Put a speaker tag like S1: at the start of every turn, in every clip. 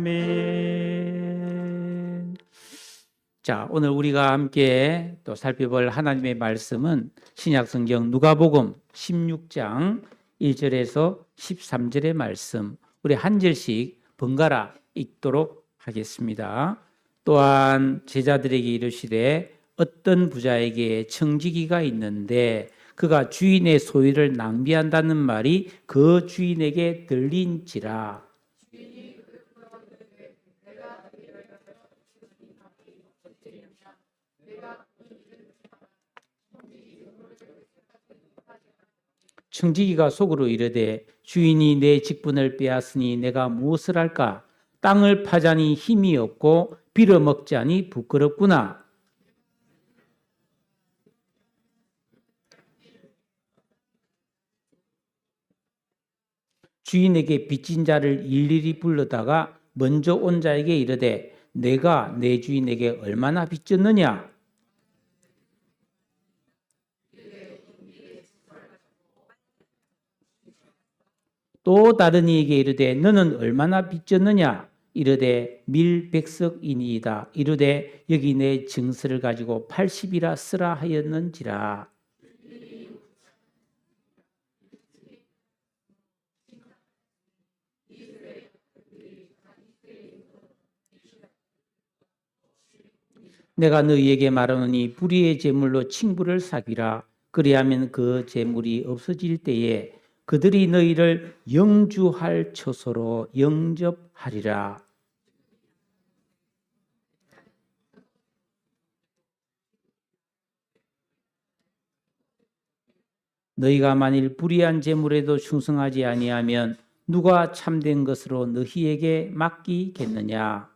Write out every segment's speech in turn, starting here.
S1: 아멘. 자, 오늘 우리가 함께 또 살펴볼 하나님의 말씀은 신약성경 누가복음 16장 1절에서 13절의 말씀, 우리 한 절씩 번갈아 읽도록 하겠습니다. 또한 제자들에게 이르시되 어떤 부자에게 청지기가 있는데 그가 주인의 소유를 낭비한다는 말이 그 주인에게 들린지라. 청지기가 속으로 이르되 주인이 내 직분을 빼앗으니 내가 무엇을 할까? 땅을 파자니 힘이 없고 빌어먹자니 부끄럽구나. 주인에게 빚진 자를 일일이 불러다가 먼저 온 자에게 이르되 내가 내 주인에게 얼마나 빚졌느냐? 또 다른 이에게 이르되 너는 얼마나 빚졌느냐? 이르되 밀백석이니이다. 이르되 여기 내 증서를 가지고 80이라 쓰라 하였는지라. 내가 너희에게 말하노니 불의의 재물로 친구를 사귀라. 그리하면 그 재물이 없어질 때에 그들이 너희를 영주할 처소로 영접하리라. 너희가 만일 불의한 재물에도 충성하지 아니하면 누가 참된 것으로 너희에게 맡기겠느냐?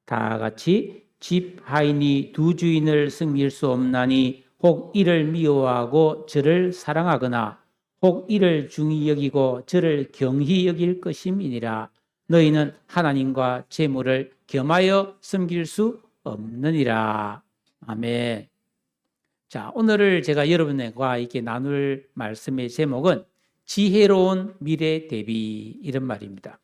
S1: 다 같이 집 하인이 두 주인을 섬길 수 없나니 혹 이를 미워하고 저를 사랑하거나 혹 이를 중히 여기고 저를 경히 여길 것임이니라. 너희는 하나님과 재물을 겸하여 섬길 수 없느니라. 아멘. 자, 오늘을 제가 여러분과 이렇게 나눌 말씀의 제목은 지혜로운 미래 대비, 이런 말입니다.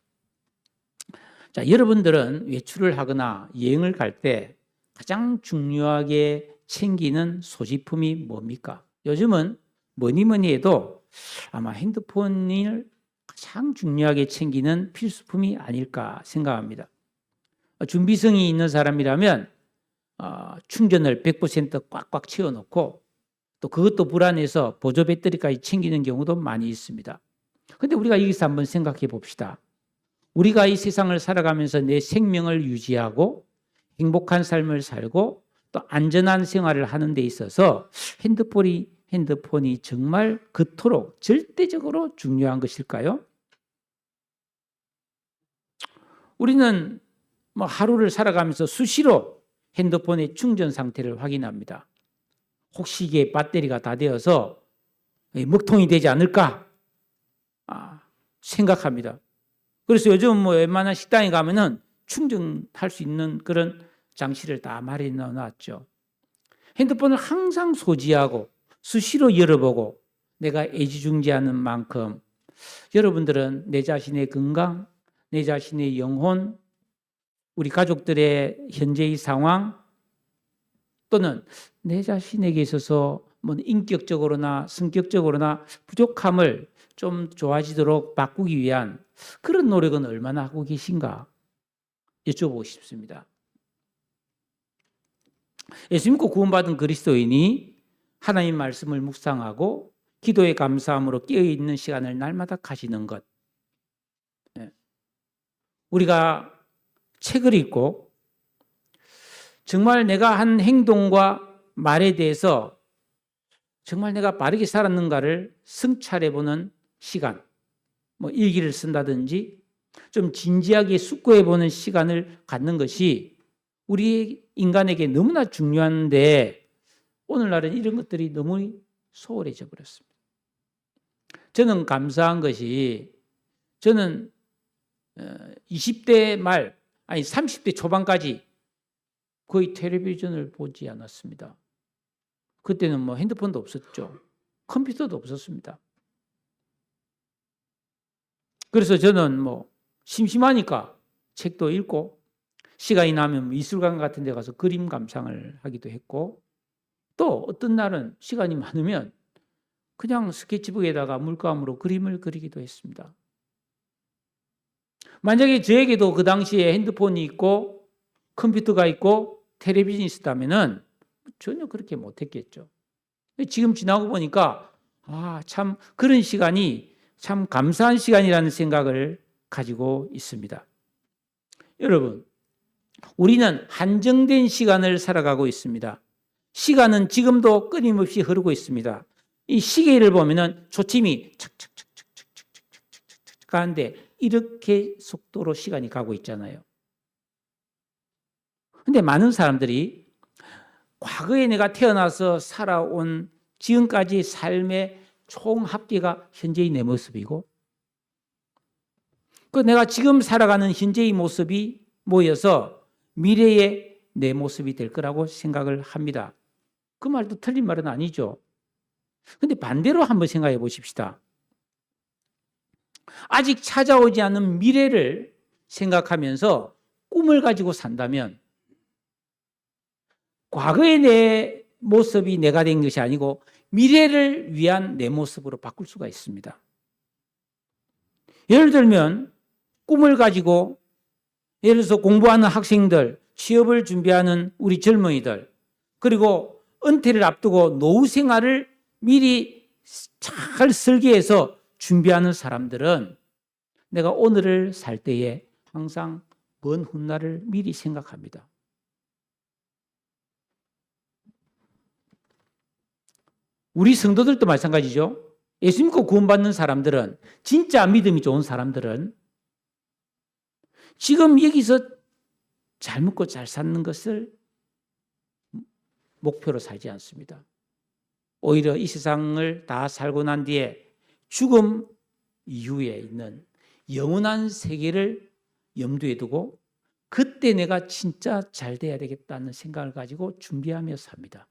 S1: 자, 여러분들은 외출을 하거나 여행을 갈 때 가장 중요하게 챙기는 소지품이 뭡니까? 요즘은 뭐니 해도 아마 핸드폰을 가장 중요하게 챙기는 필수품이 아닐까 생각합니다. 준비성이 있는 사람이라면 충전을 100% 꽉꽉 채워놓고 또 그것도 불안해서 보조 배터리까지 챙기는 경우도 많이 있습니다. 그런데 우리가 여기서 한번 생각해 봅시다. 우리가 이 세상을 살아가면서 내 생명을 유지하고 행복한 삶을 살고 또 안전한 생활을 하는 데 있어서 핸드폰이 정말 그토록 절대적으로 중요한 것일까요? 우리는 하루를 살아가면서 수시로 핸드폰의 충전 상태를 확인합니다. 혹시 이게 배터리가 다 되어서 먹통이 되지 않을까 생각합니다. 그래서 요즘 웬만한 식당에 가면은 충전할 수 있는 그런 장치를 다 마련해 놨죠. 핸드폰을 항상 소지하고 수시로 열어보고 내가 애지중지하는 만큼 여러분들은 내 자신의 건강, 내 자신의 영혼, 우리 가족들의 현재의 상황 또는 내 자신에게 있어서 인격적으로나 성격적으로나 부족함을 좀 좋아지도록 바꾸기 위한 그런 노력은 얼마나 하고 계신가 여쭤보고 싶습니다. 예수 믿고 구원받은 그리스도인이 하나님 말씀을 묵상하고 기도에 감사함으로 깨어있는 시간을 날마다 가지는 것. 우리가 책을 읽고 정말 내가 한 행동과 말에 대해서 정말 내가 바르게 살았는가를 성찰해보는 시간, 일기를 쓴다든지 좀 진지하게 숙고해보는 시간을 갖는 것이 우리 인간에게 너무나 중요한데 오늘날은 이런 것들이 너무 소홀해져 버렸습니다. 저는 감사한 것이 저는 20대 말, 30대 초반까지 거의 텔레비전을 보지 않았습니다. 그때는 핸드폰도 없었죠. 컴퓨터도 없었습니다. 그래서 저는 심심하니까 책도 읽고 시간이 나면 미술관 같은 데 가서 그림 감상을 하기도 했고 또 어떤 날은 시간이 많으면 그냥 스케치북에다가 물감으로 그림을 그리기도 했습니다. 만약에 저에게도 그 당시에 핸드폰이 있고 컴퓨터가 있고 텔레비전이 있었다면 전혀 그렇게 못했겠죠. 지금 지나고 보니까 참 그런 시간이 참 감사한 시간이라는 생각을 가지고 있습니다. 여러분, 우리는 한정된 시간을 살아가고 있습니다. 시간은 지금도 끊임없이 흐르고 있습니다. 이 시계를 보면은 초침이 착착착착착착착착착 가는데 이렇게 속도로 시간이 가고 있잖아요. 근데 많은 사람들이 과거에 내가 태어나서 살아온 지금까지 삶의 총 합계가 현재의 내 모습이고 그 내가 지금 살아가는 현재의 모습이 모여서 미래의 내 모습이 될 거라고 생각을 합니다. 그 말도 틀린 말은 아니죠. 근데 반대로 한번 생각해 보십시다. 아직 찾아오지 않은 미래를 생각하면서 꿈을 가지고 산다면 과거의 내 모습이 내가 된 것이 아니고 미래를 위한 내 모습으로 바꿀 수가 있습니다. 예를 들면 꿈을 가지고 예를 들어서 공부하는 학생들, 취업을 준비하는 우리 젊은이들, 그리고 은퇴를 앞두고 노후 생활을 미리 잘 설계해서 준비하는 사람들은 내가 오늘을 살 때에 항상 먼 훗날을 미리 생각합니다. 우리 성도들도 마찬가지죠. 예수 믿고 구원받는 사람들은, 진짜 믿음이 좋은 사람들은 지금 여기서 잘 먹고 잘 사는 것을 목표로 살지 않습니다. 오히려 이 세상을 다 살고 난 뒤에 죽음 이후에 있는 영원한 세계를 염두에 두고 그때 내가 진짜 잘 돼야 되겠다는 생각을 가지고 준비하며 삽니다.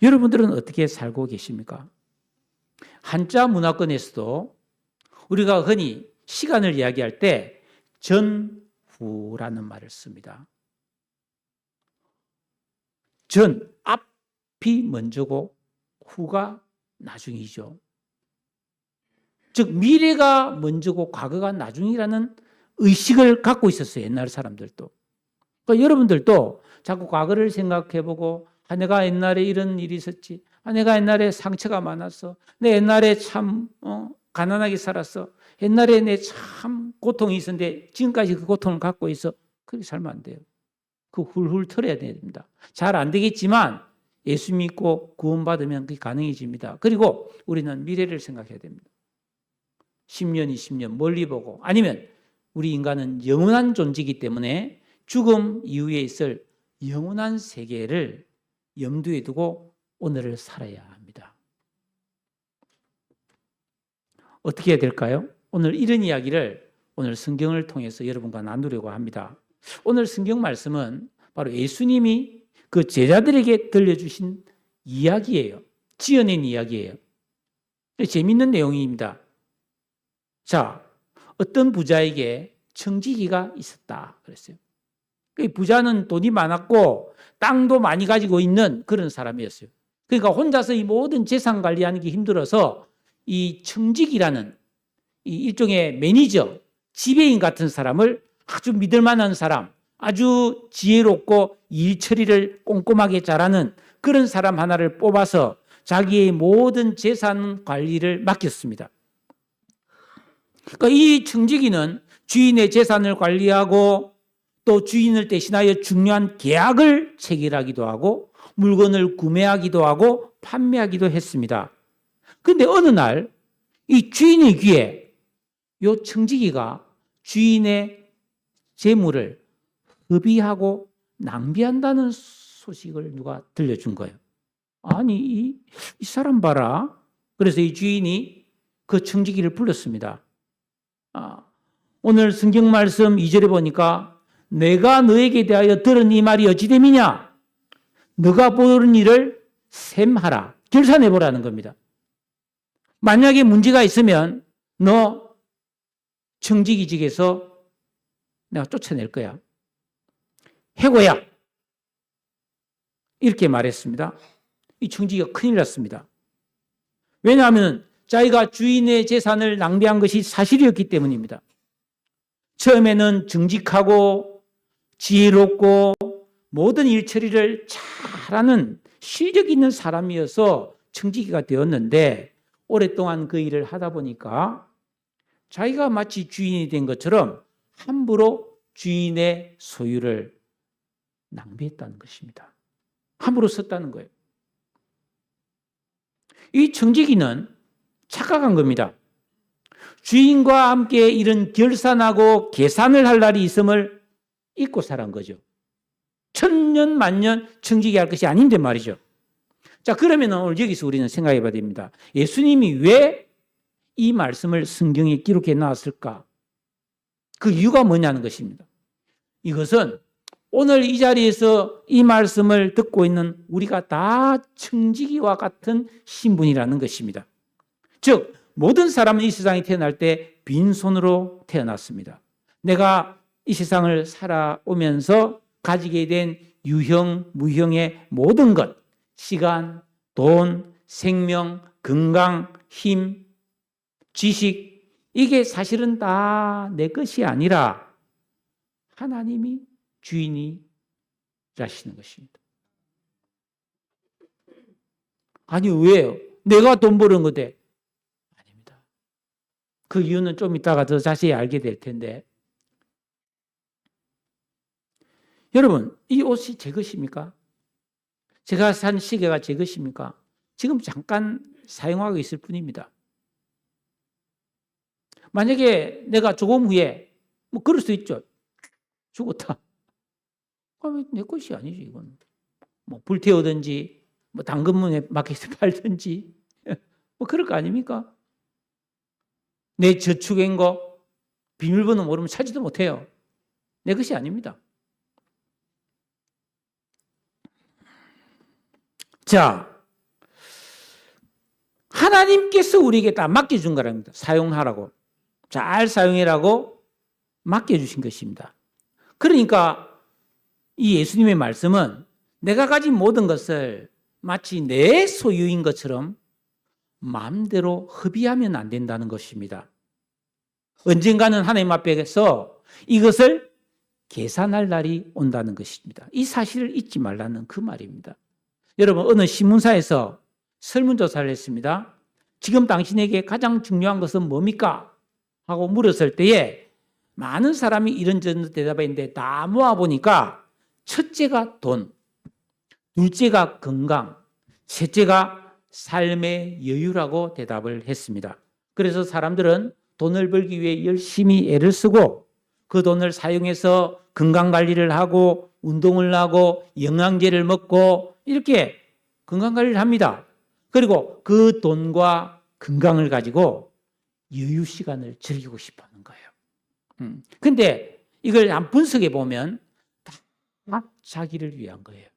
S1: 여러분들은 어떻게 살고 계십니까? 한자 문화권에서도 우리가 흔히 시간을 이야기할 때 전후라는 말을 씁니다. 전, 앞이 먼저고 후가 나중이죠. 즉 미래가 먼저고 과거가 나중이라는 의식을 갖고 있었어요. 옛날 사람들도. 그러니까 여러분들도 자꾸 과거를 생각해보고 내가 옛날에 이런 일이 있었지. 내가 옛날에 상처가 많았어. 내 옛날에 참 가난하게 살았어. 옛날에 내 참 고통이 있었는데 지금까지 그 고통을 갖고 있어. 그렇게 살면 안 돼요. 그 훌훌 털어야 됩니다. 잘 안 되겠지만 예수 믿고 구원받으면 그게 가능해집니다. 그리고 우리는 미래를 생각해야 됩니다. 10년, 20년 멀리 보고 아니면 우리 인간은 영원한 존재이기 때문에 죽음 이후에 있을 영원한 세계를 염두에 두고 오늘을 살아야 합니다. 어떻게 해야 될까요? 오늘 이런 이야기를 오늘 성경을 통해서 여러분과 나누려고 합니다. 오늘 성경 말씀은 바로 예수님이 그 제자들에게 들려주신 이야기예요. 지어낸 이야기예요. 재미있는 내용입니다. 자, 어떤 부자에게 청지기가 있었다 그랬어요. 부자는 돈이 많았고 땅도 많이 가지고 있는 그런 사람이었어요. 그러니까 혼자서 이 모든 재산 관리하는 게 힘들어서 이 청지기라는 이 일종의 매니저, 지배인 같은 사람을 아주 믿을 만한 사람, 아주 지혜롭고 일 처리를 꼼꼼하게 잘하는 그런 사람 하나를 뽑아서 자기의 모든 재산 관리를 맡겼습니다. 그러니까 이 청지기는 주인의 재산을 관리하고 또 주인을 대신하여 중요한 계약을 체결하기도 하고 물건을 구매하기도 하고 판매하기도 했습니다. 그런데 어느 날 이 주인의 귀에 이 청지기가 주인의 재물을 허비하고 낭비한다는 소식을 누가 들려준 거예요. 아니 이 사람 봐라. 그래서 이 주인이 그 청지기를 불렀습니다. 오늘 성경 말씀 2절에 보니까 내가 너에게 대하여 들은 이 말이 어찌 됨이냐? 너가 보는 일을 셈하라. 결산해보라는 겁니다. 만약에 문제가 있으면 너 청지기직에서 내가 쫓아낼 거야. 해고야. 이렇게 말했습니다. 이 청지기가 큰일 났습니다. 왜냐하면 자기가 주인의 재산을 낭비한 것이 사실이었기 때문입니다. 처음에는 정직하고 지혜롭고 모든 일처리를 잘하는 실력 있는 사람이어서 청지기가 되었는데 오랫동안 그 일을 하다 보니까 자기가 마치 주인이 된 것처럼 함부로 주인의 소유를 낭비했다는 것입니다. 함부로 썼다는 거예요. 이 청지기는 착각한 겁니다. 주인과 함께 이런 결산하고 계산을 할 날이 있음을 잊고 살은 거죠. 천년 만년 청지기 할 것이 아닌데 말이죠. 자, 그러면 오늘 여기서 우리는 생각해 봐야 됩니다. 예수님이 왜 이 말씀을 성경에 기록해 놨을까? 그 이유가 뭐냐는 것입니다. 이것은 오늘 이 자리에서 이 말씀을 듣고 있는 우리가 다 청지기와 같은 신분이라는 것입니다. 즉 모든 사람은 이 세상에 태어날 때 빈손으로 태어났습니다. 내가 이 세상을 살아오면서 가지게 된 유형, 무형의 모든 것, 시간, 돈, 생명, 건강, 힘, 지식, 이게 사실은 다 내 것이 아니라 하나님이 주인이라시는 것입니다. 아니 왜요? 내가 돈 버는 건데. 아닙니다. 그 이유는 좀 이따가 더 자세히 알게 될 텐데. 여러분, 이 옷이 제 것입니까? 제가 산 시계가 제 것입니까? 지금 잠깐 사용하고 있을 뿐입니다. 만약에 내가 조금 후에 뭐 그럴 수 있죠. 죽었다. 그러면 내 것이 아니지 이건. 뭐 불태우든지 뭐 당근문에 마켓에 팔든지 뭐 그럴 거 아닙니까? 내 저축한 거 비밀번호 모르면 찾지도 못해요. 내 것이 아닙니다. 자, 하나님께서 우리에게 다 맡겨준 거랍니다. 사용하라고. 잘 사용해라고 맡겨주신 것입니다. 그러니까 이 예수님의 말씀은 내가 가진 모든 것을 마치 내 소유인 것처럼 마음대로 허비하면 안 된다는 것입니다. 언젠가는 하나님 앞에서 이것을 계산할 날이 온다는 것입니다. 이 사실을 잊지 말라는 그 말입니다. 여러분, 어느 신문사에서 설문조사를 했습니다. 지금 당신에게 가장 중요한 것은 뭡니까? 하고 물었을 때에 많은 사람이 이런저런 대답했는데 다 모아보니까 첫째가 돈, 둘째가 건강, 셋째가 삶의 여유라고 대답을 했습니다. 그래서 사람들은 돈을 벌기 위해 열심히 애를 쓰고 그 돈을 사용해서 건강관리를 하고 운동을 하고 영양제를 먹고 이렇게 건강관리를 합니다. 그리고 그 돈과 건강을 가지고 여유 시간을 즐기고 싶어 하는 거예요. 근데 이걸 한 분석해 보면 다 자기를 위한 거예요.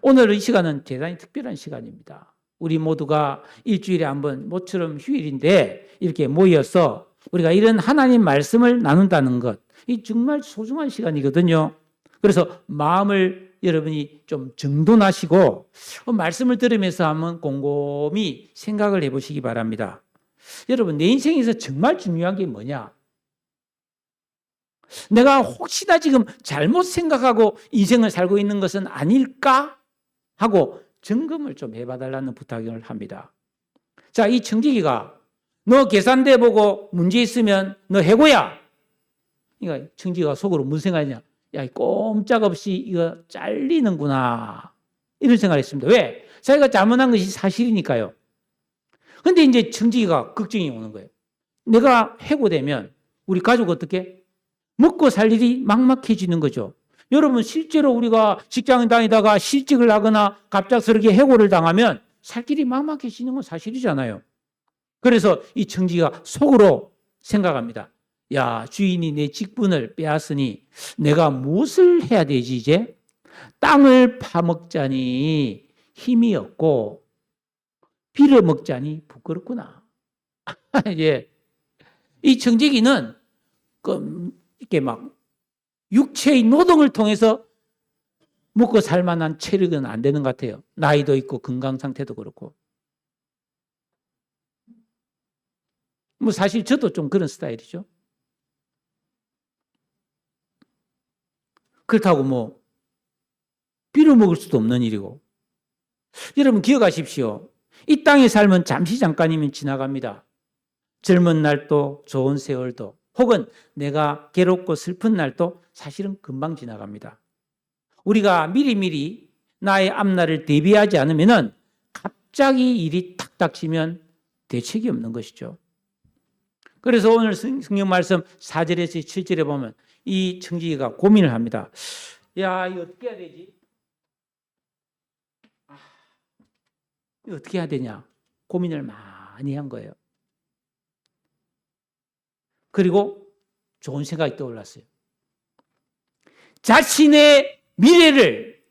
S1: 오늘 이 시간은 대단히 특별한 시간입니다. 우리 모두가 일주일에 한 번, 모처럼 휴일인데 이렇게 모여서 우리가 이런 하나님 말씀을 나눈다는 것, 이 정말 소중한 시간이거든요. 그래서 마음을 여러분이 좀 정돈하시고 말씀을 들으면서 한번 곰곰이 생각을 해보시기 바랍니다. 여러분, 내 인생에서 정말 중요한 게 뭐냐? 내가 혹시나 지금 잘못 생각하고 인생을 살고 있는 것은 아닐까? 하고 점검을 좀 해봐달라는 부탁을 합니다. 자, 이 청지기가 너 계산대 보고 문제 있으면 너 해고야. 그러니까 청지기가 속으로 무슨 생각이냐? 야, 꼼짝없이 이거 잘리는구나. 이런 생각을 했습니다. 왜? 자기가 잘못한 것이 사실이니까요. 근데 이제 청지기가 걱정이 오는 거예요. 내가 해고되면 우리 가족 어떻게? 먹고 살 일이 막막해지는 거죠. 여러분, 실제로 우리가 직장 다니다가 실직을 하거나 갑작스럽게 해고를 당하면 살 길이 막막해지는 건 사실이잖아요. 그래서 이 청지기가 속으로 생각합니다. 야, 주인이 내 직분을 빼앗으니 내가 무엇을 해야 되지 이제? 땅을 파먹자니 힘이 없고 빌어먹자니 부끄럽구나. 예. 이 청지기는 이렇게 막 육체의 노동을 통해서 먹고 살 만한 체력은 안 되는 것 같아요. 나이도 있고 건강 상태도 그렇고. 뭐 사실 저도 좀 그런 스타일이죠. 그렇다고 뭐 빌어먹을 수도 없는 일이고. 여러분 기억하십시오. 이 땅의 삶은 잠시 잠깐이면 지나갑니다. 젊은 날도 좋은 세월도 혹은 내가 괴롭고 슬픈 날도 사실은 금방 지나갑니다. 우리가 미리미리 나의 앞날을 대비하지 않으면 갑자기 일이 탁 닥치면 대책이 없는 것이죠. 그래서 오늘 성경 말씀 4절에서 7절에 보면 이 청지기가 고민을 합니다. 야, 이거 어떻게 해야 되지? 이거 어떻게 해야 되냐? 고민을 많이 한 거예요. 그리고 좋은 생각이 떠올랐어요. 자신의 미래를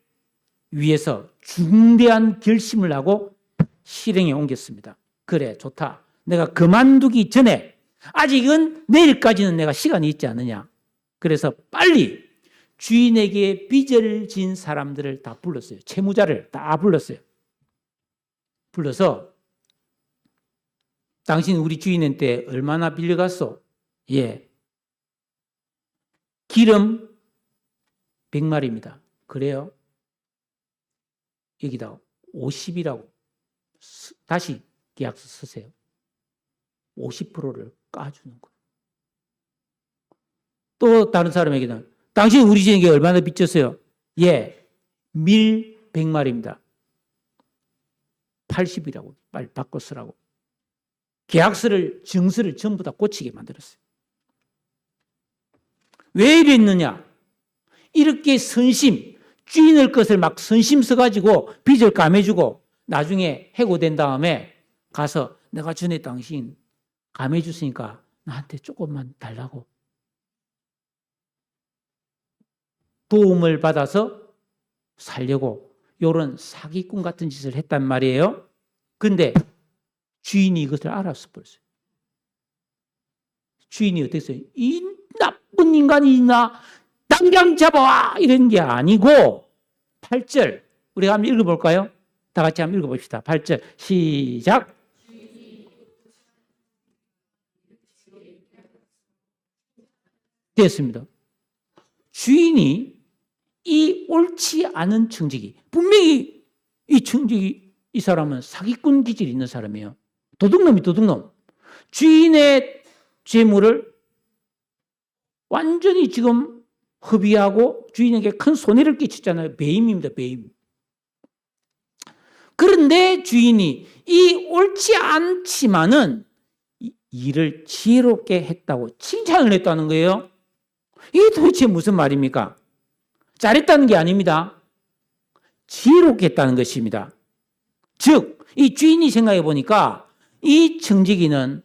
S1: 위해서 중대한 결심을 하고 실행에 옮겼습니다. 그래, 좋다. 내가 그만두기 전에 아직은 내일까지는 내가 시간이 있지 않느냐. 그래서 빨리 주인에게 빚을 진 사람들을 다 불렀어요. 채무자를 다 불렀어요. 불러서 당신 우리 주인한테 얼마나 빌려갔소? 예. 기름 100마리입니다. 그래요? 여기다 50이라고 다시 계약서 쓰세요. 50%를 까주는 거예요. 또 다른 사람에게는 당신 우리 주인에게 얼마나 빚졌어요? 예. 밀 100마리입니다. 80이라고 빨리 바꿔 쓰라고. 계약서를 증서를 전부 다 고치게 만들었어요. 왜 이랬느냐? 이렇게 주인의 것을 막 선심 써가지고 빚을 감해주고 나중에 해고된 다음에 가서 내가 전에 당신 감해줬으니까 나한테 조금만 달라고. 도움을 받아서 살려고 이런 사기꾼 같은 짓을 했단 말이에요. 근데 주인이 이것을 알았어 버렸어요. 주인이 어땠어요? 이 나쁜 인간이 있나? 당장 잡아와! 이런 게 아니고 8절 우리가 한번 읽어볼까요? 다 같이 한번 읽어봅시다. 8절 시작. 됐습니다. 주인이 이 옳지 않은 청지기, 분명히 이 청지기 이 사람은 사기꾼 기질이 있는 사람이에요. 도둑놈. 주인의 재물을 완전히 지금 허비하고 주인에게 큰 손해를 끼쳤잖아요. 배임입니다. 배임. 그런데 주인이 이 옳지 않지만은 일을 지혜롭게 했다고 칭찬을 했다는 거예요. 이게 도대체 무슨 말입니까? 잘했다는 게 아닙니다. 지혜롭게 했다는 것입니다. 즉, 이 주인이 생각해 보니까 이 청지기는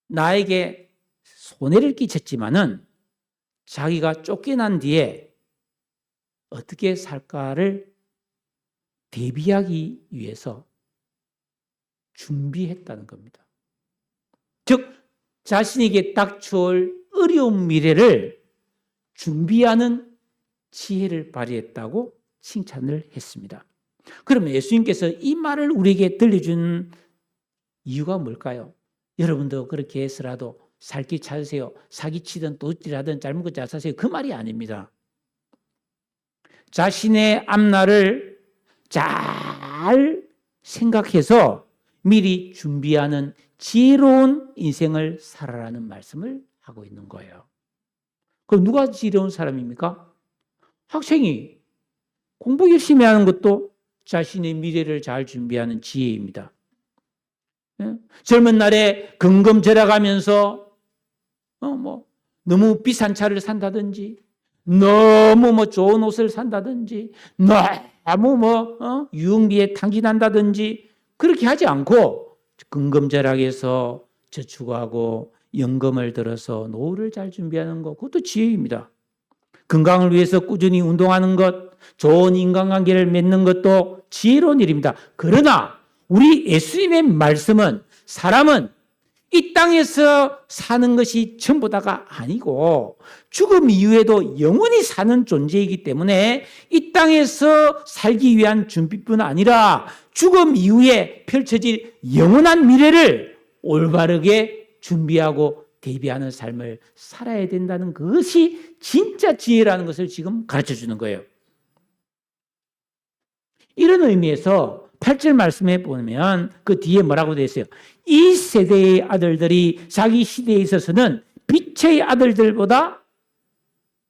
S1: 나에게 손해를 끼쳤지만은 자기가 쫓겨난 뒤에 어떻게 살까를 대비하기 위해서 준비했다는 겁니다. 즉, 자신에게 닥쳐올 어려운 미래를 준비하는 지혜를 발휘했다고 칭찬을 했습니다. 그러면 예수님께서 이 말을 우리에게 들려준 이유가 뭘까요? 여러분도 그렇게 해서라도 살 길 찾으세요. 사기치든 도둑질하든 짧은 것 잘 사세요. 그 말이 아닙니다. 자신의 앞날을 잘 생각해서 미리 준비하는 지혜로운 인생을 살아라는 말씀을 하고 있는 거예요. 그럼 누가 지혜로운 사람입니까? 학생이 공부 열심히 하는 것도 자신의 미래를 잘 준비하는 지혜입니다. 젊은 날에 근검절약하면서 너무 비싼 차를 산다든지 너무 좋은 옷을 산다든지 너무 유흥비에 탕진한다든지 그렇게 하지 않고 근검절약해서 저축하고 연금을 들어서 노후를 잘 준비하는 것, 그것도 지혜입니다. 건강을 위해서 꾸준히 운동하는 것, 좋은 인간관계를 맺는 것도 지혜로운 일입니다. 그러나 우리 예수님의 말씀은 사람은 이 땅에서 사는 것이 전부 다가 아니고 죽음 이후에도 영원히 사는 존재이기 때문에 이 땅에서 살기 위한 준비뿐 아니라 죽음 이후에 펼쳐질 영원한 미래를 올바르게 준비하고 대비하는 삶을 살아야 된다는 것이 진짜 지혜라는 것을 지금 가르쳐 주는 거예요. 이런 의미에서 8절 말씀에 보면 그 뒤에 뭐라고 되어 있어요? 이 세대의 아들들이 자기 시대에 있어서는 빛의 아들들보다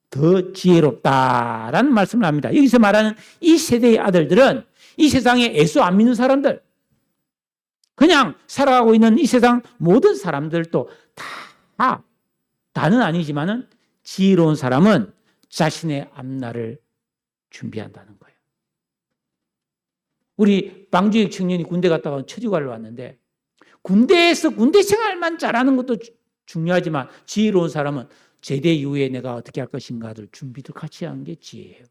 S1: 더 지혜롭다라는 말씀을 합니다. 여기서 말하는 이 세대의 아들들은 이 세상에 예수 안 믿는 사람들, 그냥 살아가고 있는 이 세상 모든 사람들도 다는 아니지만은 지혜로운 사람은 자신의 앞날을 준비한다는 거예요. 우리 방주익 청년이 군대 갔다가 처지관을 왔는데 군대에서 군대 생활만 잘하는 것도 중요하지만 지혜로운 사람은 제대 이후에 내가 어떻게 할 것인가를 준비도 같이 하는 게 지혜예요.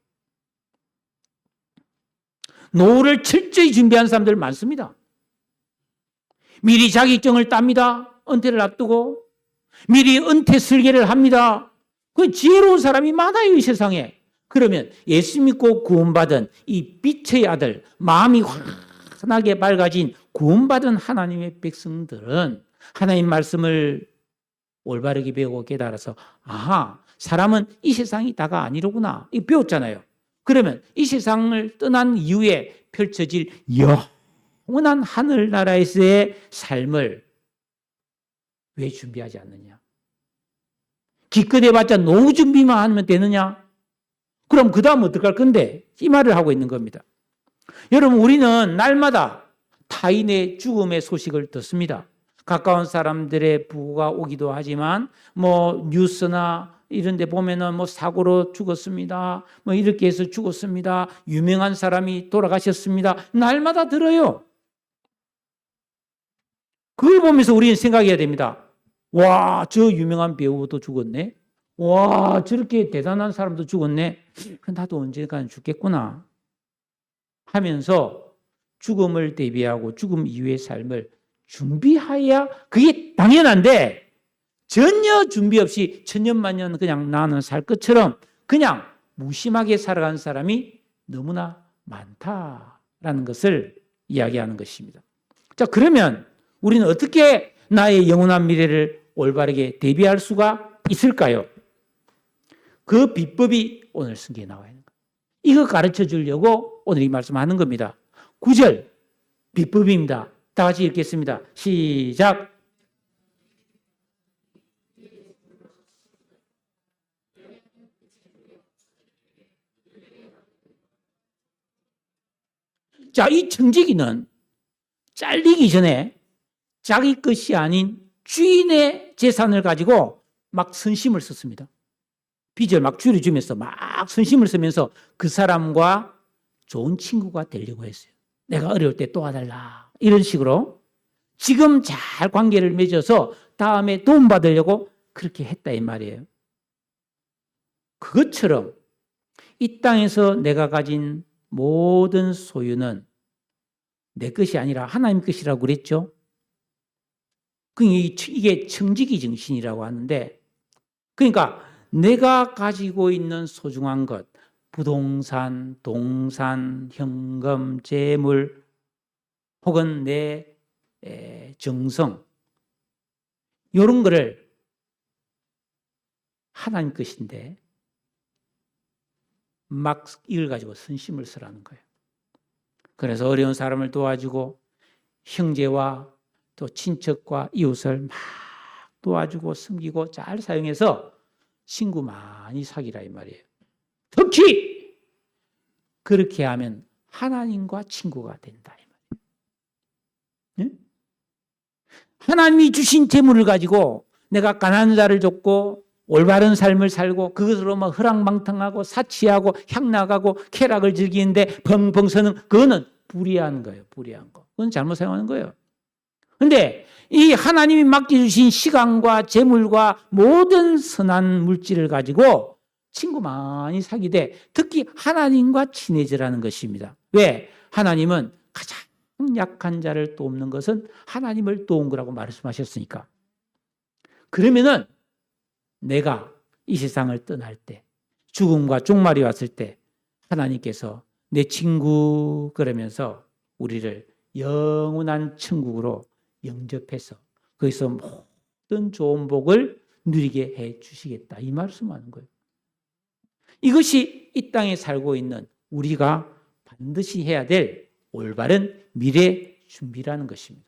S1: 노후를 철저히 준비하는 사람들 많습니다. 미리 자격증을 땁니다. 은퇴를 앞두고 미리 은퇴 설계를 합니다. 그 지혜로운 사람이 많아요, 이 세상에. 그러면 예수 믿고 구원받은 이 빛의 아들, 마음이 환하게 밝아진 구원받은 하나님의 백성들은 하나님 말씀을 올바르게 배우고 깨달아서 사람은 이 세상이 다가 아니로구나. 이거 배웠잖아요. 그러면 이 세상을 떠난 이후에 펼쳐질 영원한 하늘나라에서의 삶을 왜 준비하지 않느냐? 기껏해봤자 노후 준비만 하면 되느냐? 그럼 그 다음 어떡할 건데? 이 말을 하고 있는 겁니다. 여러분, 우리는 날마다 타인의 죽음의 소식을 듣습니다. 가까운 사람들의 부고가 오기도 하지만 뉴스나 이런 데 보면은 사고로 죽었습니다. 이렇게 해서 죽었습니다. 유명한 사람이 돌아가셨습니다. 날마다 들어요. 그걸 보면서 우리는 생각해야 됩니다. 와, 저 유명한 배우도 죽었네. 와, 저렇게 대단한 사람도 죽었네. 나도 언젠가는 죽겠구나 하면서 죽음을 대비하고 죽음 이후의 삶을 준비해야 그게 당연한데 전혀 준비 없이 천년만년 그냥 나는 살 것처럼 그냥 무심하게 살아간 사람이 너무나 많다라는 것을 이야기하는 것입니다. 자, 그러면 우리는 어떻게 나의 영원한 미래를 올바르게 대비할 수가 있을까요? 그 비법이 오늘 성경에 나와 있는 거예요. 이거 가르쳐 주려고 오늘 이 말씀하는 겁니다. 9절 비법입니다. 다 같이 읽겠습니다. 시작. 자, 이 청지기는 잘리기 전에 자기 것이 아닌 주인의 재산을 가지고 막 선심을 썼습니다. 빚을 막 줄여주면서 막 선심을 쓰면서 그 사람과 좋은 친구가 되려고 했어요. 내가 어려울 때 도와달라. 이런 식으로 지금 잘 관계를 맺어서 다음에 도움받으려고 그렇게 했다 이 말이에요. 그것처럼 이 땅에서 내가 가진 모든 소유는 내 것이 아니라 하나님 것이라고 그랬죠. 이게 청지기 정신이라고 하는데, 그러니까 내가 가지고 있는 소중한 것, 부동산, 동산, 현금, 재물, 혹은 내 정성, 이런 거를 하나님 것인데 막 이걸 가지고 선심을 쓰라는 거예요. 그래서 어려운 사람을 도와주고 형제와 또 친척과 이웃을 막 도와주고 섬기고 잘 사용해서 친구 많이 사귀라 이 말이에요. 특히 그렇게 하면 하나님과 친구가 된다 이 말이에요. 네? 하나님이 주신 재물을 가지고 내가 가난한 자를 돕고 올바른 삶을 살고 그것으로 막 허랑방탕하고 사치하고 향락하고 쾌락을 즐기는데 펑펑 서는 그거는 불의한 거예요. 불의한 거. 그건 잘못 사용하는 거예요. 그런데 이 하나님이 맡겨주신 시간과 재물과 모든 선한 물질을 가지고 친구 많이 사귀되 특히 하나님과 친해지라는 것입니다. 왜? 하나님은 가장 약한 자를 돕는 것은 하나님을 도운 거라고 말씀하셨으니까. 그러면은 내가 이 세상을 떠날 때, 죽음과 종말이 왔을 때 하나님께서 내 친구 그러면서 우리를 영원한 천국으로 영접해서 거기서 모든 좋은 복을 누리게 해 주시겠다. 이 말씀하는 거예요. 이것이 이 땅에 살고 있는 우리가 반드시 해야 될 올바른 미래 준비라는 것입니다.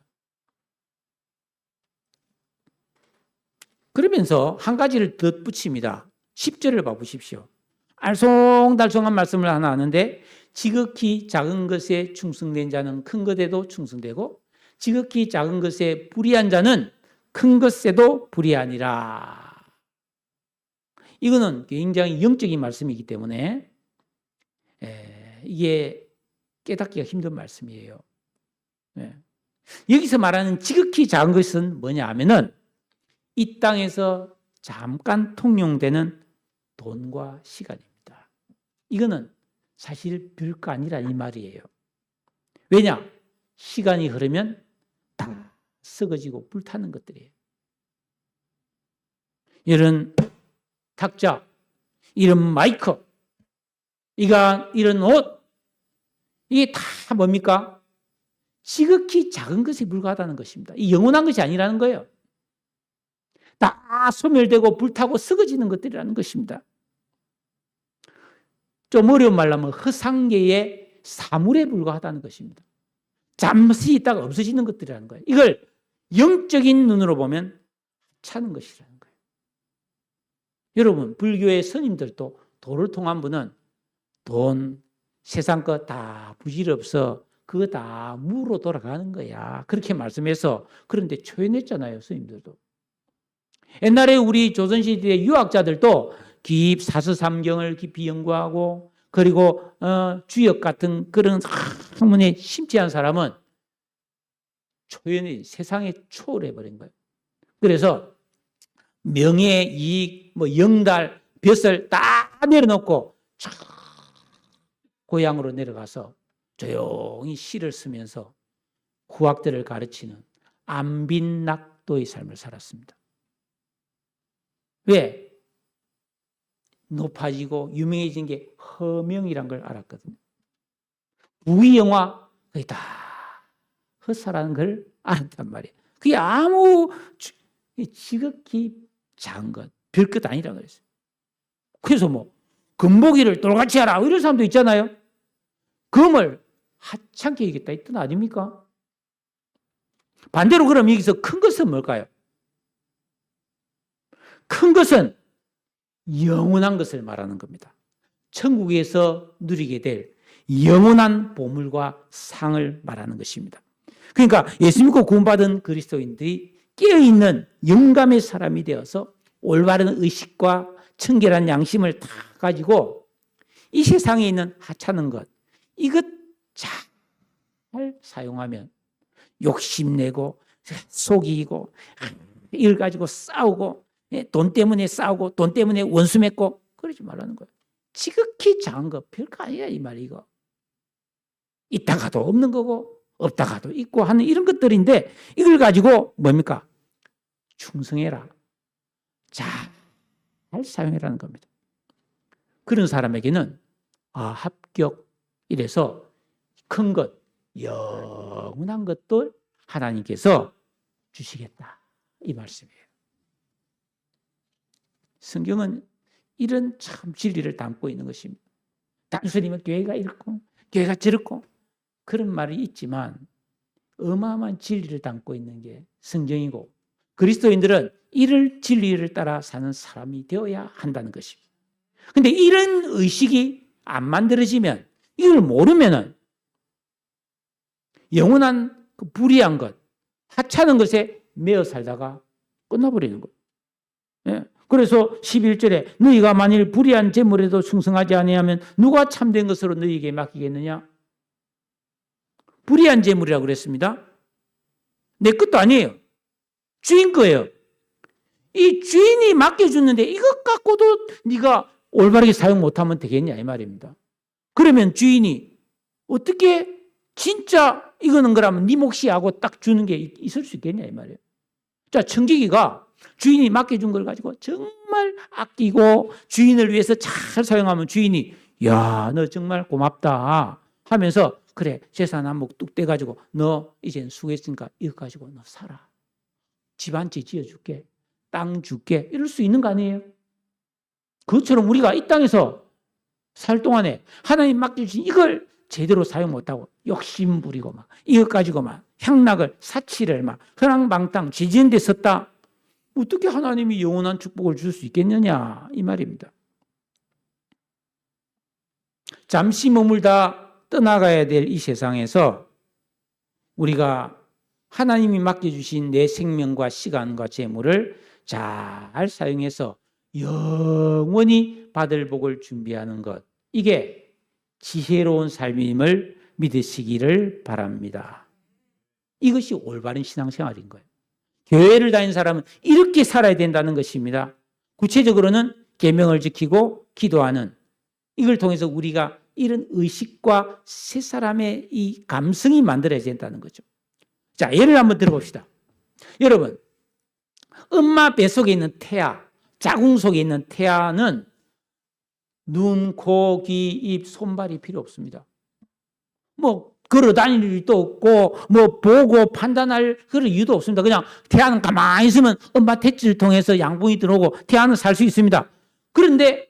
S1: 그러면서 한 가지를 덧붙입니다. 10절을 봐보십시오. 알쏭달쏭한 말씀을 하나 하는데 지극히 작은 것에 충성된 자는 큰 것에도 충성되고 지극히 작은 것에 불의한 자는 큰 것에도 불의하니라. 이거는 굉장히 영적인 말씀이기 때문에 이게 깨닫기가 힘든 말씀이에요. 여기서 말하는 지극히 작은 것은 뭐냐 하면은 이 땅에서 잠깐 통용되는 돈과 시간입니다. 이거는 사실 별거 아니라 이 말이에요. 왜냐? 시간이 흐르면 다 썩어지고 불타는 것들이에요. 이런 탁자, 이런 마이크, 이런 옷, 이게 다 뭡니까? 지극히 작은 것에 불과하다는 것입니다. 이 영원한 것이 아니라는 거예요. 다 소멸되고 불타고 썩어지는 것들이라는 것입니다. 좀 어려운 말로 하면 허상계의 사물에 불과하다는 것입니다. 잠시 있다가 없어지는 것들이라는 거예요. 이걸 영적인 눈으로 보면 차는 것이라는 거예요. 여러분, 불교의 스님들도 도를 통한 분은 돈, 세상 거 다 부질없어 그거 다 무로 돌아가는 거야. 그렇게 말씀해서 그런데 초연했잖아요, 스님들도. 옛날에 우리 조선시대 유학자들도 사서삼경을 깊이 연구하고 그리고 주역 같은 그런 학문에 심취한 사람은 초연히 세상에 초월해버린 거예요. 그래서 명예, 이익, 영달, 벼슬 다 내려놓고 고향으로 내려가서 조용히 시를 쓰면서 후학들을 가르치는 안빈낙도의 삶을 살았습니다. 왜? 높아지고 유명해진 게 허명이란 걸 알았거든요. 부귀영화 그게 다 헛사라는 걸 알았단 말이에요. 그게 아무 지극히 작은 것, 별것 아니라 그랬어요. 그래서 금보기를 돌같이 하라 이런 사람도 있잖아요. 금을 하찮게 여기겠다 이 뜻 아닙니까? 반대로 그럼 여기서 큰 것은 뭘까요? 큰 것은 영원한 것을 말하는 겁니다. 천국에서 누리게 될 영원한 보물과 상을 말하는 것입니다. 그러니까 예수 믿고 구원받은 그리스도인들이 깨어있는 영감의 사람이 되어서 올바른 의식과 청결한 양심을 다 가지고 이 세상에 있는 하찮은 것, 이것 잘 사용하면 욕심내고 속이고 이걸 가지고 싸우고 돈 때문에 싸우고 돈 때문에 원수 맺고 그러지 말라는 거예요. 지극히 작은 거 별거 아니야 이 말이 이거. 있다가도 없는 거고 없다가도 있고 하는 이런 것들인데 이걸 가지고 뭡니까? 충성해라. 잘 사용해라는 겁니다. 그런 사람에게는 합격 이래서 큰 것, 영원한 것들 하나님께서 주시겠다 이 말씀이에요. 성경은 이런 참 진리를 담고 있는 것입니다. 단순히 교회가 이렇고 교회가 저렇고 그런 말이 있지만 어마어마한 진리를 담고 있는 게 성경이고 그리스도인들은 이를 진리를 따라 사는 사람이 되어야 한다는 것입니다. 그런데 이런 의식이 안 만들어지면 이걸 모르면은 영원한 그 불의한 것, 하찮은 것에 매어 살다가 끝나버리는 거예요. 예. 그래서 11절에 너희가 만일 불의한 재물에도 충성하지 아니하면 누가 참된 것으로 너희에게 맡기겠느냐? 불의한 재물이라고 그랬습니다. 내 것도 아니에요. 주인 거예요. 이 주인이 맡겨줬는데 이것 갖고도 네가 올바르게 사용 못하면 되겠냐 이 말입니다. 그러면 주인이 어떻게 진짜 이거는 그러면 네 몫이 하고 딱 주는 게 있을 수 있겠냐 이 말이에요. 자, 청지기가 주인이 맡겨준 걸 가지고 정말 아끼고 주인을 위해서 잘 사용하면 주인이 야, 너 정말 고맙다 하면서 그래, 재산 한몫 뚝 떼가지고 너 이젠 수고했으니까 이거 가지고 너 살아. 집 한 채 지어줄게. 땅 줄게. 이럴 수 있는 거 아니에요? 그것처럼 우리가 이 땅에서 살 동안에 하나님 맡겨주신 이걸 제대로 사용 못하고 욕심 부리고 막 이것 가지고 막 향락을 사치를 막 허랑방탕 지지는 데 썼다. 어떻게 하나님이 영원한 축복을 줄 수 있겠느냐 이 말입니다. 잠시 머물다 떠나가야 될 이 세상에서 우리가 하나님이 맡겨주신 내 생명과 시간과 재물을 잘 사용해서 영원히 받을 복을 준비하는 것, 이게 지혜로운 삶임을 믿으시기를 바랍니다. 이것이 올바른 신앙생활인 거예요. 교회를 다니는 사람은 이렇게 살아야 된다는 것입니다. 구체적으로는 계명을 지키고 기도하는, 이걸 통해서 우리가 이런 의식과 새 사람의 이 감성이 만들어야 된다는 거죠. 자, 예를 한번 들어봅시다. 여러분, 엄마 뱃속에 있는 태아, 자궁 속에 있는 태아는 눈, 코, 귀, 입, 손발이 필요 없습니다. 뭐 걸어 다닐 일도 없고 뭐 보고 판단할 그런 이유도 없습니다. 그냥 태아는 가만히 있으면 엄마 탯줄을 통해서 양분이 들어오고 태아는 살 수 있습니다. 그런데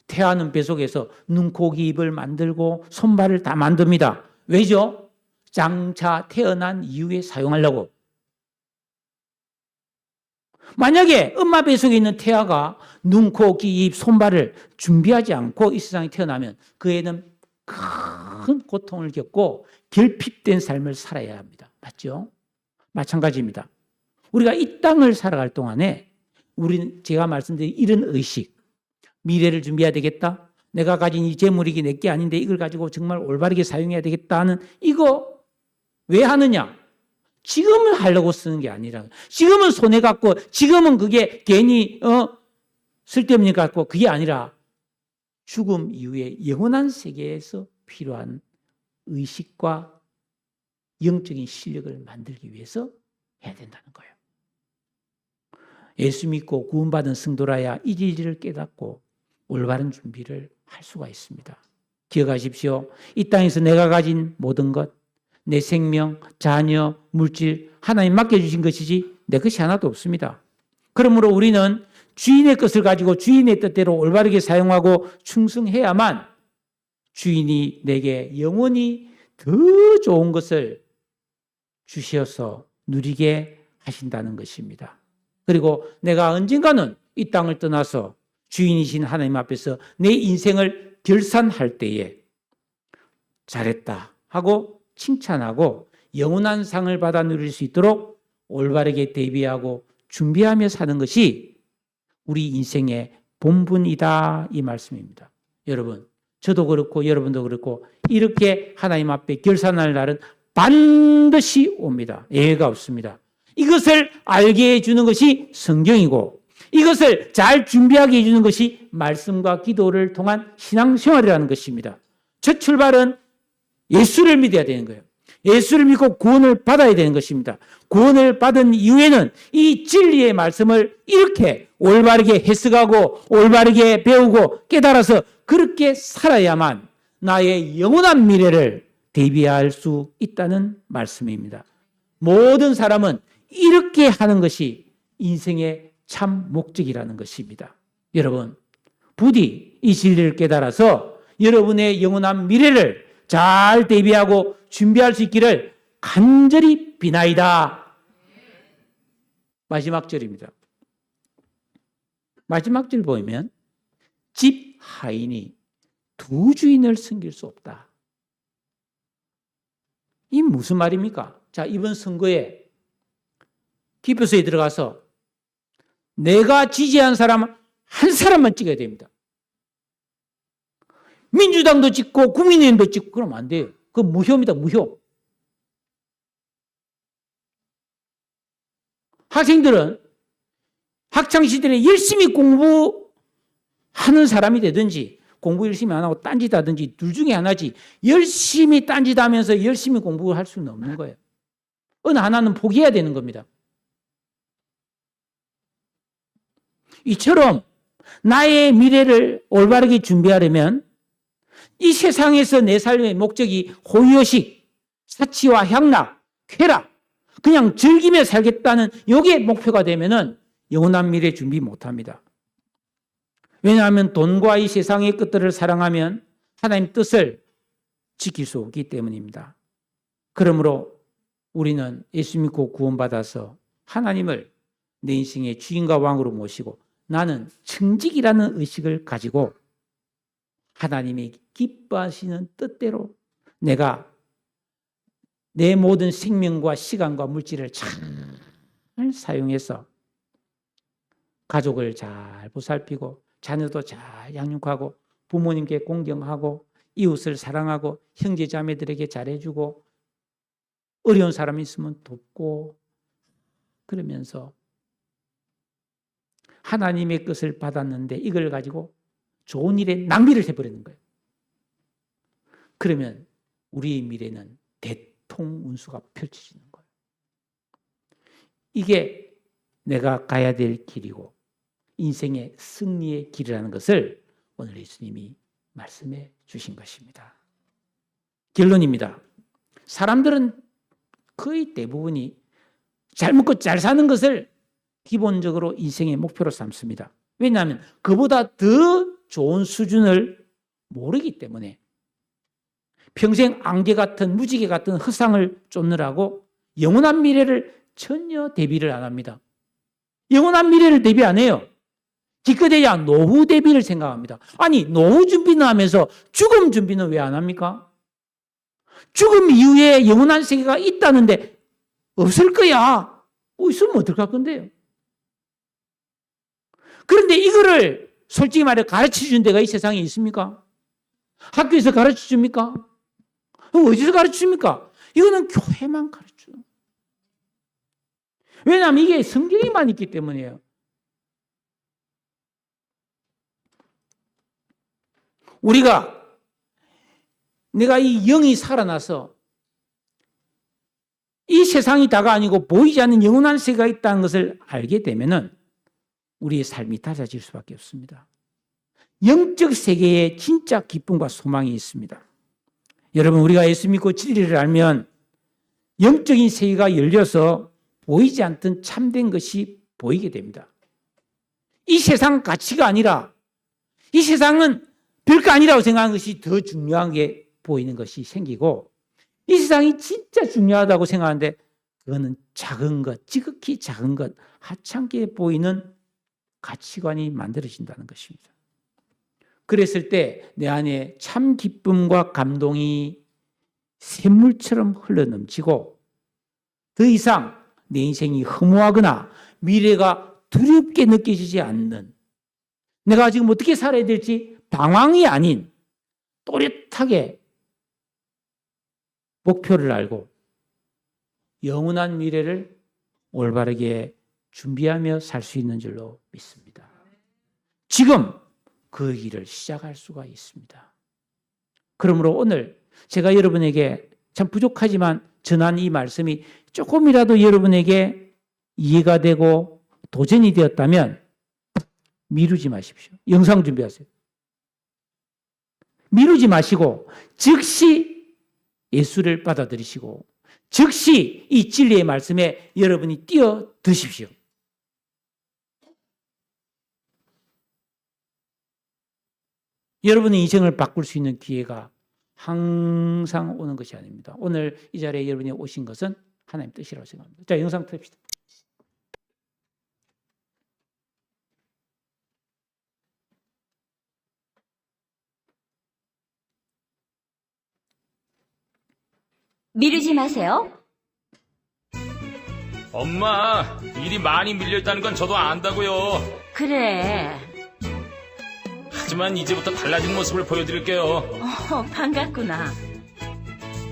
S1: 태아는 뱃속에서 눈, 코, 귀, 입을 만들고 손발을 다 만듭니다. 왜죠? 장차 태어난 이후에 사용하려고. 만약에 엄마 뱃속에 있는 태아가 눈, 코, 귀, 입, 손발을 준비하지 않고 이 세상에 태어나면 그 애는 큰 고통을 겪고 결핍된 삶을 살아야 합니다. 맞죠? 마찬가지입니다. 우리가 이 땅을 살아갈 동안에 우리는 제가 말씀드린 이런 의식, 미래를 준비해야 되겠다. 내가 가진 이 재물이 내 게 아닌데 이걸 가지고 정말 올바르게 사용해야 되겠다는 이거 왜 하느냐? 지금은 하려고 쓰는 게 아니라 지금은 손해 갖고 지금은 그게 괜히 쓸데없는 것 같고 그게 아니라 죽음 이후에 영원한 세계에서 필요한 의식과 영적인 실력을 만들기 위해서 해야 된다는 거예요. 예수 믿고 구원받은 성도라야 이 진리를 깨닫고 올바른 준비를 할 수가 있습니다. 기억하십시오. 이 땅에서 내가 가진 모든 것, 내 생명, 자녀, 물질 하나님 맡겨주신 것이지 내 것이 하나도 없습니다. 그러므로 우리는 주인의 것을 가지고 주인의 뜻대로 올바르게 사용하고 충성해야만 주인이 내게 영원히 더 좋은 것을 주셔서 누리게 하신다는 것입니다. 그리고 내가 언젠가는 이 땅을 떠나서 주인이신 하나님 앞에서 내 인생을 결산할 때에 잘했다 하고 칭찬하고 영원한 상을 받아 누릴 수 있도록 올바르게 대비하고 준비하며 사는 것이 우리 인생의 본분이다 이 말씀입니다. 여러분, 저도 그렇고 여러분도 그렇고 이렇게 하나님 앞에 결산할 날은 반드시 옵니다. 예외가 없습니다. 이것을 알게 해주는 것이 성경이고 이것을 잘 준비하게 해주는 것이 말씀과 기도를 통한 신앙생활이라는 것입니다. 첫 출발은 예수를 믿어야 되는 거예요. 예수를 믿고 구원을 받아야 되는 것입니다. 구원을 받은 이후에는 이 진리의 말씀을 이렇게 올바르게 해석하고 올바르게 배우고 깨달아서 그렇게 살아야만 나의 영원한 미래를 대비할 수 있다는 말씀입니다. 모든 사람은 이렇게 하는 것이 인생의 참 목적이라는 것입니다. 여러분, 부디 이 진리를 깨달아서 여러분의 영원한 미래를 잘 대비하고 준비할 수 있기를 간절히 비나이다. 마지막 절입니다. 마지막 절 보면 집 하인이 두 주인을 섬길 수 없다. 이 무슨 말입니까? 자, 이번 선거에 기표소에 들어가서 내가 지지한 사람 한 사람만 찍어야 됩니다. 민주당도 찍고 국민의힘도 찍고 그러면 안 돼요. 그건 무효입니다. 무효. 학생들은 학창시절에 열심히 공부하는 사람이 되든지 공부 열심히 안 하고 딴짓하든지 둘 중에 하나지 열심히 딴짓하면서 열심히 공부할 수는 없는 거예요. 어느 하나는 포기해야 되는 겁니다. 이처럼 나의 미래를 올바르게 준비하려면 이 세상에서 내 삶의 목적이 호의호식, 사치와 향락, 쾌락, 그냥 즐기며 살겠다는 이게 목표가 되면은 영원한 미래 준비 못합니다. 왜냐하면 돈과 이 세상의 것들을 사랑하면 하나님 뜻을 지킬 수 없기 때문입니다. 그러므로 우리는 예수 믿고 구원받아서 하나님을 내 인생의 주인과 왕으로 모시고 나는 청직이라는 의식을 가지고 하나님이 기뻐하시는 뜻대로 내가 내 모든 생명과 시간과 물질을 잘 사용해서 가족을 잘 보살피고 자녀도 잘 양육하고 부모님께 공경하고 이웃을 사랑하고 형제 자매들에게 잘해주고 어려운 사람이 있으면 돕고 그러면서 하나님의 것을 받았는데 이걸 가지고 좋은 일에 낭비를 해버리는 거예요. 그러면 우리의 미래는 대통운수가 펼쳐지는 거예요. 이게 내가 가야 될 길이고 인생의 승리의 길이라는 것을 오늘 예수님이 말씀해 주신 것입니다. 결론입니다. 사람들은 거의 대부분이 잘 먹고 잘 사는 것을 기본적으로 인생의 목표로 삼습니다. 왜냐하면 그보다 더 좋은 수준을 모르기 때문에 평생 안개 같은 무지개 같은 허상을 쫓느라고 영원한 미래를 전혀 대비를 안 합니다. 영원한 미래를 대비 안 해요. 기껏해야 노후 대비를 생각합니다. 아니 노후 준비는 하면서 죽음 준비는 왜 안 합니까? 죽음 이후에 영원한 세계가 있다는데 없을 거야. 있으면 어떡할 건데요? 그런데 이거를 솔직히 말해 가르쳐준 데가 이 세상에 있습니까? 학교에서 가르쳐줍니까? 어디서 가르쳐줍니까? 이거는 교회만 가르쳐요. 왜냐하면 이게 성경에만 있기 때문이에요. 내가 이 영이 살아나서 이 세상이 다가 아니고 보이지 않는 영원한 세계가 있다는 것을 알게 되면은 우리의 삶이 달라질 수밖에 없습니다. 영적 세계에 진짜 기쁨과 소망이 있습니다. 여러분, 우리가 예수 믿고 진리를 알면 영적인 세계가 열려서 보이지 않던 참된 것이 보이게 됩니다. 이 세상 가치가 아니라 이 세상은 별거 아니라고 생각하는 것이 더 중요하게 보이는 것이 생기고 이 세상이 진짜 중요하다고 생각하는데 그거는 작은 것, 지극히 작은 것, 하찮게 보이는 가치관이 만들어진다는 것입니다. 그랬을 때 내 안에 참 기쁨과 감동이 샘물처럼 흘러넘치고 더 이상 내 인생이 허무하거나 미래가 두렵게 느껴지지 않는 내가 지금 어떻게 살아야 될지 방황이 아닌 또렷하게 목표를 알고 영원한 미래를 올바르게 준비하며 살 수 있는 줄로 믿습니다. 지금 그 길을 시작할 수가 있습니다. 그러므로 오늘 제가 여러분에게 참 부족하지만 전한 이 말씀이 조금이라도 여러분에게 이해가 되고 도전이 되었다면 미루지 마십시오. 영상 준비하세요. 미루지 마시고 즉시 예수를 받아들이시고 즉시 이 진리의 말씀에 여러분이 뛰어드십시오. 여러분의 인생을 바꿀 수 있는 기회가 항상 오는 것이 아닙니다. 오늘 이 자리에 여러분이 오신 것은 하나님 뜻이라고 생각합니다. 자, 영상 틀읍시다.
S2: 미루지 마세요.
S3: 엄마, 일이 많이 밀려있다는 건 저도 안다고요.
S2: 그래.
S3: 하지만 이제부터 달라진 모습을 보여드릴게요.
S2: 반갑구나.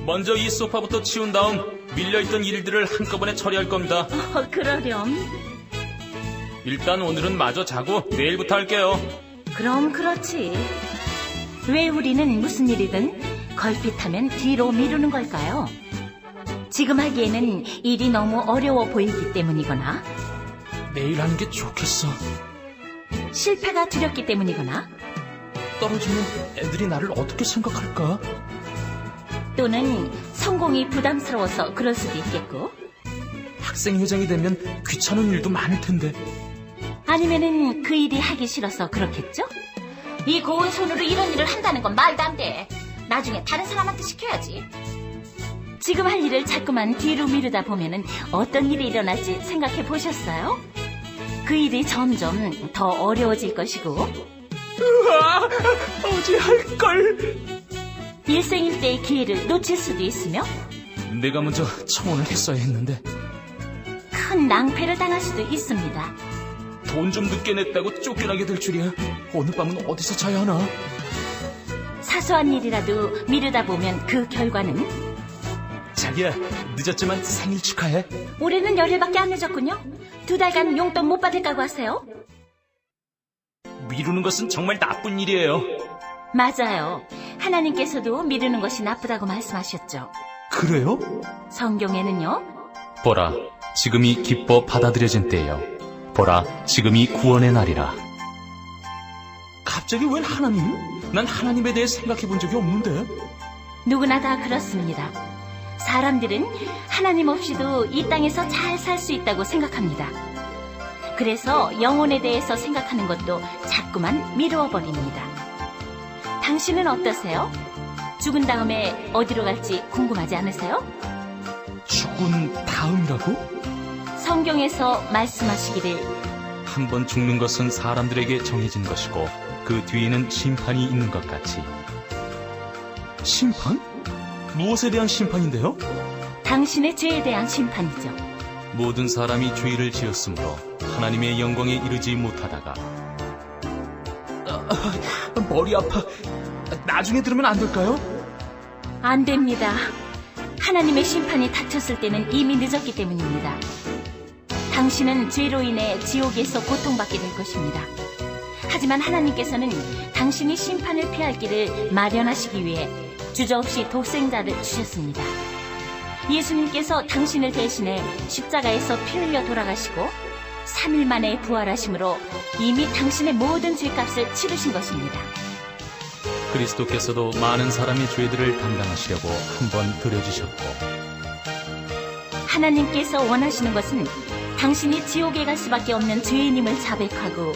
S3: 먼저 이 소파부터 치운 다음 밀려있던 일들을 한꺼번에 처리할 겁니다.
S2: 그러렴.
S3: 일단 오늘은 마저 자고 내일부터 할게요.
S2: 그럼 그렇지. 왜 우리는 무슨 일이든 걸핏하면 뒤로 미루는 걸까요? 지금 하기에는 일이 너무 어려워 보이기 때문이거나
S3: 내일 하는 게 좋겠어.
S2: 실패가 두렵기 때문이거나
S3: 떨어지면 애들이 나를 어떻게 생각할까?
S2: 또는 성공이 부담스러워서 그럴 수도 있겠고
S3: 학생회장이 되면 귀찮은 일도 많을 텐데.
S2: 아니면은 그 일이 하기 싫어서 그렇겠죠? 이 고운 손으로 이런 일을 한다는 건 말도 안 돼. 나중에 다른 사람한테 시켜야지. 지금 할 일을 자꾸만 뒤로 미루다 보면은 어떤 일이 일어날지 생각해 보셨어요? 그 일이 점점 더 어려워질 것이고
S3: 으아! 어제 할걸!
S2: 일생일대의 기회를 놓칠 수도 있으며
S3: 내가 먼저 청혼을 했어야 했는데.
S2: 큰 낭패를 당할 수도 있습니다.
S3: 돈 좀 늦게 냈다고 쫓겨나게 될 줄이야. 오늘 밤은 어디서 자야 하나?
S2: 사소한 일이라도 미루다 보면 그 결과는
S3: 자기야, 늦었지만 생일 축하해.
S2: 올해는 열흘밖에 안 늦었군요. 2달간 용돈 못 받을 까고 하세요.
S3: 미루는 것은 정말 나쁜 일이에요.
S2: 맞아요. 하나님께서도 미루는 것이 나쁘다고 말씀하셨죠.
S3: 그래요?
S2: 성경에는요.
S3: 보라, 지금이 기뻐 받아들여진 때예요. 보라, 지금이 구원의 날이라. 갑자기 웬 하나님? 난 하나님에 대해 생각해 본 적이 없는데.
S2: 누구나 다 그렇습니다. 사람들은 하나님 없이도 이 땅에서 잘 살 수 있다고 생각합니다. 그래서 영혼에 대해서 생각하는 것도 자꾸만 미루어 버립니다. 당신은 어떠세요? 죽은 다음에 어디로 갈지 궁금하지 않으세요?
S3: 죽은 다음이라고?
S2: 성경에서 말씀하시기를
S3: 한 번 죽는 것은 사람들에게 정해진 것이고 그 뒤에는 심판이 있는 것 같이. 심판? 무엇에 대한 심판인데요?
S2: 당신의 죄에 대한 심판이죠.
S3: 모든 사람이 죄를 지었으므로 하나님의 영광에 이르지 못하다가. 머리 아파. 나중에 들으면 안 될까요?
S2: 안 됩니다. 하나님의 심판이 닥쳤을 때는 이미 늦었기 때문입니다. 당신은 죄로 인해 지옥에서 고통받게 될 것입니다. 하지만 하나님께서는 당신이 심판을 피할 길을 마련하시기 위해 주저없이 독생자를 주셨습니다. 예수님께서 당신을 대신해 십자가에서 피 흘려 돌아가시고 3일 만에 부활하심으로 이미 당신의 모든 죄값을 치르신 것입니다.
S3: 그리스도께서도 많은 사람의 죄들을 담당하시려고 한 번 들여주셨고,
S2: 하나님께서 원하시는 것은 당신이 지옥에 갈 수밖에 없는 죄인임을 자백하고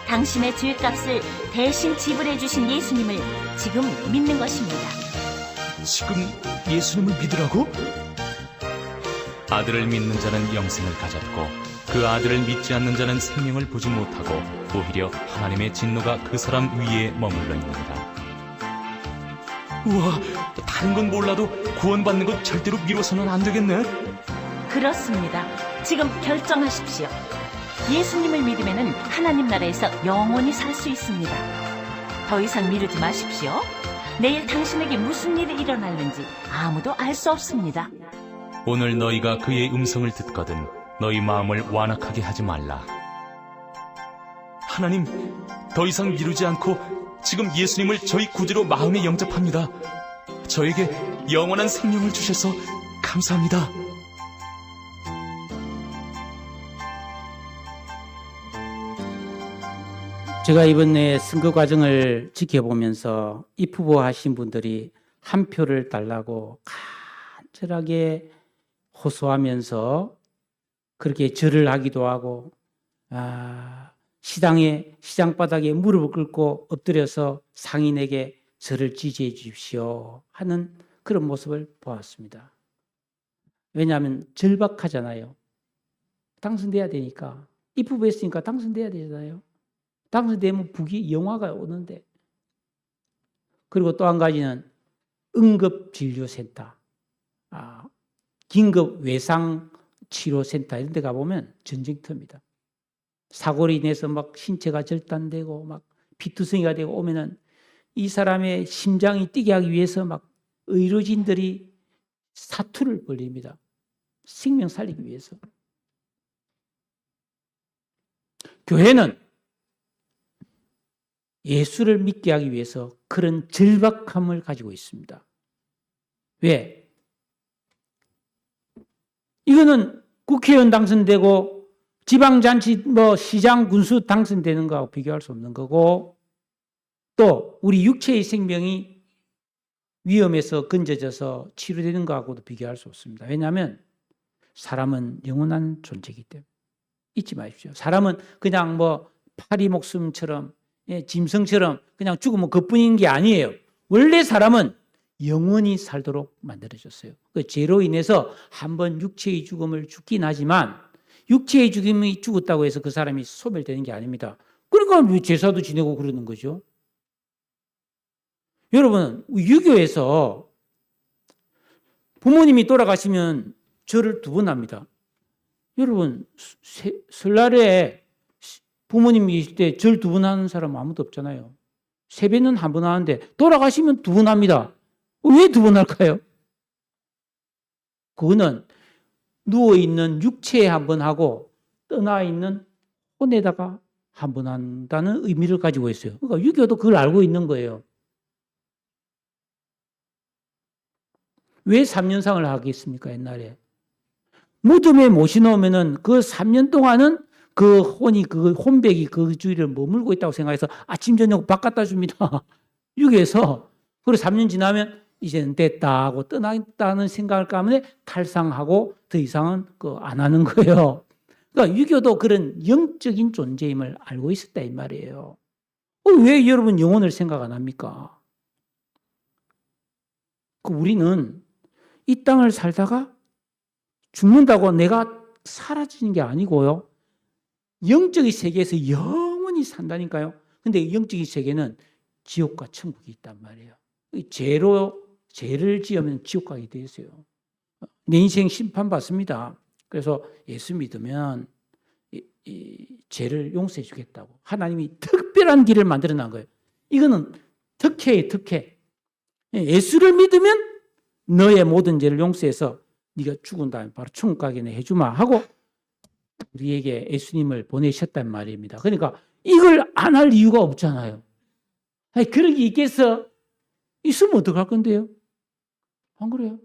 S2: 당신의 죄값을 대신 지불해 주신 예수님을 지금 믿는 것입니다.
S3: 지금 예수님을 믿으라고? 아들을 믿는 자는 영생을 가졌고 그 아들을 믿지 않는 자는 생명을 보지 못하고 오히려 하나님의 진노가 그 사람 위에 머물러 있습니다. 우와, 다른 건 몰라도 구원받는 것 절대로 미뤄서는 안 되겠네.
S2: 그렇습니다. 지금 결정하십시오. 예수님을 믿으면 하나님 나라에서 영원히 살 수 있습니다. 더 이상 미루지 마십시오. 내일 당신에게 무슨 일이 일어날는지 아무도 알 수 없습니다.
S3: 오늘 너희가 그의 음성을 듣거든 너희 마음을 완악하게 하지 말라. 하나님, 더 이상 미루지 않고 지금 예수님을 저희 구주로 마음에 영접합니다. 저에게 영원한 생명을 주셔서 감사합니다.
S1: 제가 이번에 선거 과정을 지켜보면서 입후보 하신 분들이 한 표를 달라고 간절하게 호소하면서 그렇게 절을 하기도 하고 시장 바닥에 무릎을 꿇고 엎드려서 상인에게 저를 지지해 주십시오 하는 그런 모습을 보았습니다. 왜냐하면 절박하잖아요. 당선돼야 되니까. 입후보했으니까 당선돼야 되잖아요. 당선되면 북이 영화가 오는데. 그리고 또 한 가지는 응급진료센터, 긴급 외상치료센터 이런 데 가보면 전쟁터입니다. 사고로 인해서 막 신체가 절단되고 막 피투성이가 되고 오면은 이 사람의 심장이 뛰게 하기 위해서 막 의료진들이 사투를 벌입니다. 생명 살리기 위해서. 교회는 예수를 믿게 하기 위해서 그런 절박함을 가지고 있습니다. 왜? 이거는 국회의원 당선되고 지방잔치 시장 군수 당선되는 거하고 비교할 수 없는 거고, 또 우리 육체의 생명이 위험에서 건져져서 치료되는 거하고도 비교할 수 없습니다. 왜냐하면 사람은 영원한 존재이기 때문에. 잊지 마십시오. 사람은 그냥 파리 목숨처럼, 짐승처럼 그냥 죽으면 그뿐인 게 아니에요. 원래 사람은 영원히 살도록 만들어졌어요. 그 죄로 인해서 한번 육체의 죽음을 죽긴 하지만 육체의 죽음이 죽었다고 해서 그 사람이 소멸되는 게 아닙니다. 그러니까 왜 제사도 지내고 그러는 거죠? 여러분, 유교에서 부모님이 돌아가시면 절을 2번 합니다. 여러분, 설날에 부모님이 계실 때 절 2번 하는 사람 아무도 없잖아요. 세배는 1번 하는데 돌아가시면 2번 합니다. 왜 2번 할까요? 그거는 누워있는 육체에 1번 하고 떠나있는 혼에다가 1번 한다는 의미를 가지고 있어요. 그러니까 유교도 그걸 알고 있는 거예요. 왜 3년상을 하겠습니까, 옛날에? 무덤에 모셔놓으면은 그 3년 동안은 그 혼이, 그 혼백이 그 주위를 머물고 있다고 생각해서 아침, 저녁 밥 갖다 줍니다. 유교에서. 그리고 3년 지나면 이제는 됐다 하고 떠났다는 생각을 가면 탈상하고 더 이상은 안 하는 거예요. 그러니까 유교도 그런 영적인 존재임을 알고 있었다 이 말이에요. 왜 여러분 영혼을 생각 안 합니까? 우리는 이 땅을 살다가 죽는다고 내가 사라지는 게 아니고요. 영적인 세계에서 영원히 산다니까요. 근데 영적인 세계는 지옥과 천국이 있단 말이에요. 죄를 지으면 지옥 가게 돼 있어요. 내 인생 심판받습니다. 그래서 예수 믿으면 이 죄를 용서해 주겠다고 하나님이 특별한 길을 만들어 놓은 거예요. 이거는 특혜예요, 특혜. 예수를 믿으면 너의 모든 죄를 용서해서 네가 죽은 다음에 바로 천국 가게 해주마 하고 우리에게 예수님을 보내셨단 말입니다. 그러니까 이걸 안 할 이유가 없잖아요. 아니, 그런 게 있겠어? 있으면 어떡할 건데요? 안 그래요?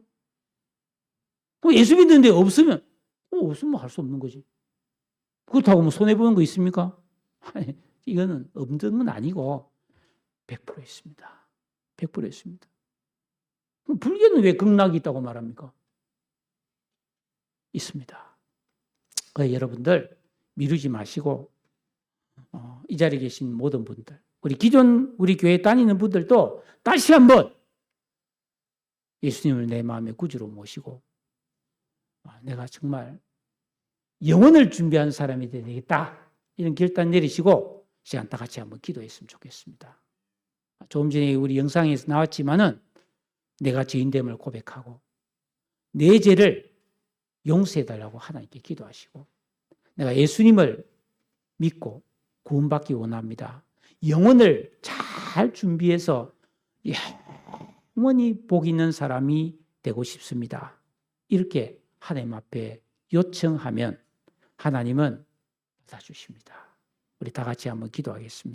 S1: 예수 믿는데 없으면 할 수 없는 거지. 그렇다고 손해보는 거 있습니까? 아니, 이거는 없는 건 아니고 100% 있습니다. 100% 있습니다. 그럼 불교는 왜 극락이 있다고 말합니까? 있습니다. 그러니까 여러분들 미루지 마시고 이 자리에 계신 모든 분들, 기존 우리 교회 다니는 분들도 다시 한번 예수님을 내 마음의 구주로 모시고 내가 정말 영혼을 준비한 사람이 되겠다 이런 결단 내리시고 시간 다 같이 한번 기도했으면 좋겠습니다. 조금 전에 우리 영상에서 나왔지만은 내가 죄인됨을 고백하고 내 죄를 용서해달라고 하나님께 기도하시고 내가 예수님을 믿고 구원받기 원합니다. 영혼을 잘 준비해서 영원히 복 있는 사람이 되고 싶습니다. 이렇게 하나님 앞에 요청하면 하나님은 받아주십니다. 우리 다 같이 한번 기도하겠습니다.